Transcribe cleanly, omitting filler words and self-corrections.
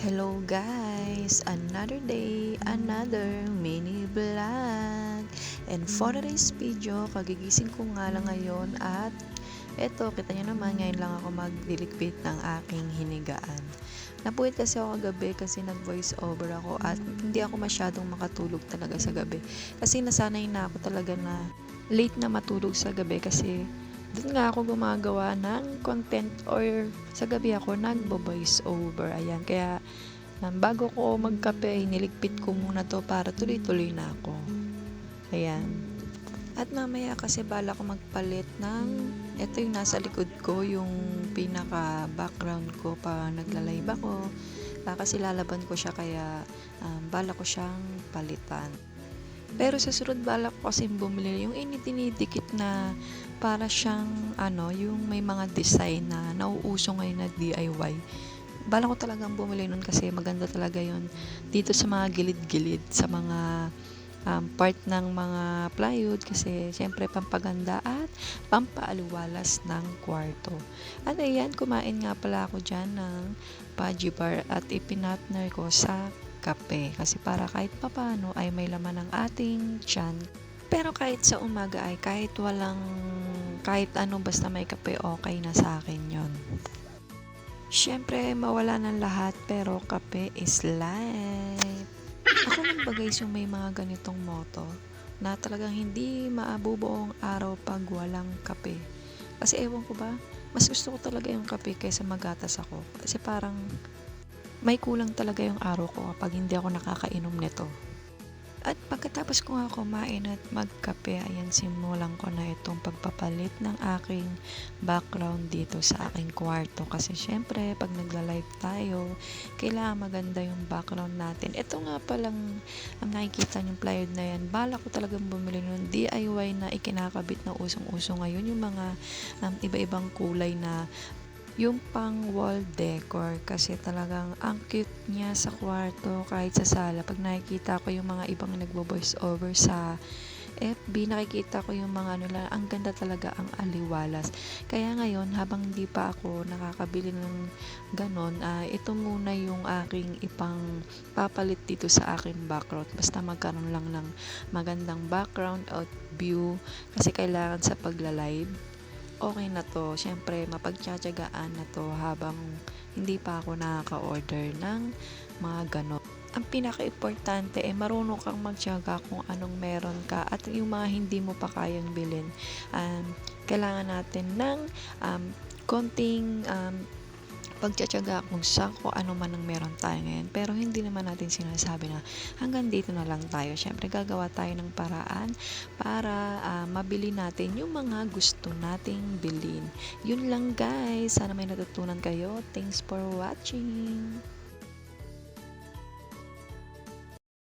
Hello guys! Another day, another mini vlog. And for today's video, kagigising ko nga lang ngayon at eto, kita nyo naman, ngayon lang ako magdiligpit ng aking hinigaan. Napuwit kasi ako kagabi kasi nag-voice over ako at hindi ako masyadong makatulog talaga sa gabi. Kasi nasanay na ako talaga na late na matulog sa gabi kasi doon nga ako gumagawa ng content or sa gabi ako nagbo-voice over. Ayan, kaya bago ko magkape, niligpit ko muna to para tuloy-tuloy na ako. Ayan. At mamaya kasi bala ko magpalit ng, ito yung nasa likod ko, yung pinaka background ko pa nagla-live ako. Kasi lalaban ko siya kaya bala ko siyang palitan. Pero sa sunod bala ko kasi bumili yung tinidikit na para siyang yung may mga design na nauuso ngayon na DIY. Bala ko talagang bumili nun kasi maganda talaga yun dito sa mga gilid-gilid, sa mga part ng mga plywood kasi syempre pampaganda at pampaaliwalas ng kwarto. At ayan, kumain nga pala ako dyan ng Pudgy Bar at ipinatner ko sa kape kasi para kahit papano ay may laman ng ating tiyan. Pero kahit sa umaga ay kahit ano basta may kape, okay na sa akin yon. Siyempre mawala ng lahat pero kape is life. Ako lang ba guys yung may mga ganitong motto na talagang hindi maabubuong araw pag walang kape. Kasi ewan ko ba, mas gusto ko talaga yung kape kaysa magatas ako. Kasi parang may kulang talaga yung araw ko kapag hindi ako nakakainom nito. At pagkatapos ko nga kumain at magkape, ayan, simulan ko na itong pagpapalit ng aking background dito sa aking kwarto. Kasi syempre, pag nagla-live tayo, kailangan maganda yung background natin. Ito nga palang ang nakikita yung plywood na yan. Bala ko talagang bumili ng DIY na ikinakabit na usong-uso ngayon. Yung mga iba-ibang kulay na yung pang wall decor kasi talagang ang cute niya sa kwarto kahit sa sala. Pag nakikita ko yung mga ibang nagbo-voice over sa FB, nakikita ko yung mga ang ganda talaga ang aliwalas. Kaya ngayon, habang hindi pa ako nakakabili ng ganon, ito muna yung aking ipang papalit dito sa aking background. Basta magkaroon lang ng magandang background out view kasi kailangan sa pagla-live okay na to. Siyempre, mapagtsatsagaan na to habang hindi pa ako nakaka-order ng mga ganon. Ang pinaka-importante ay marunong kang magtyaga kung anong meron ka at yung mga hindi mo pa kayang bilhin. Kailangan natin ng konting pagtsatsaga kung ano man ang meron tayo ngayon. Pero hindi naman natin sinasabi na hanggang dito na lang tayo. Siyempre, gagawa tayo ng paraan para mabili natin yung mga gusto nating bilhin. Yun lang guys. Sana may natutunan kayo. Thanks for watching.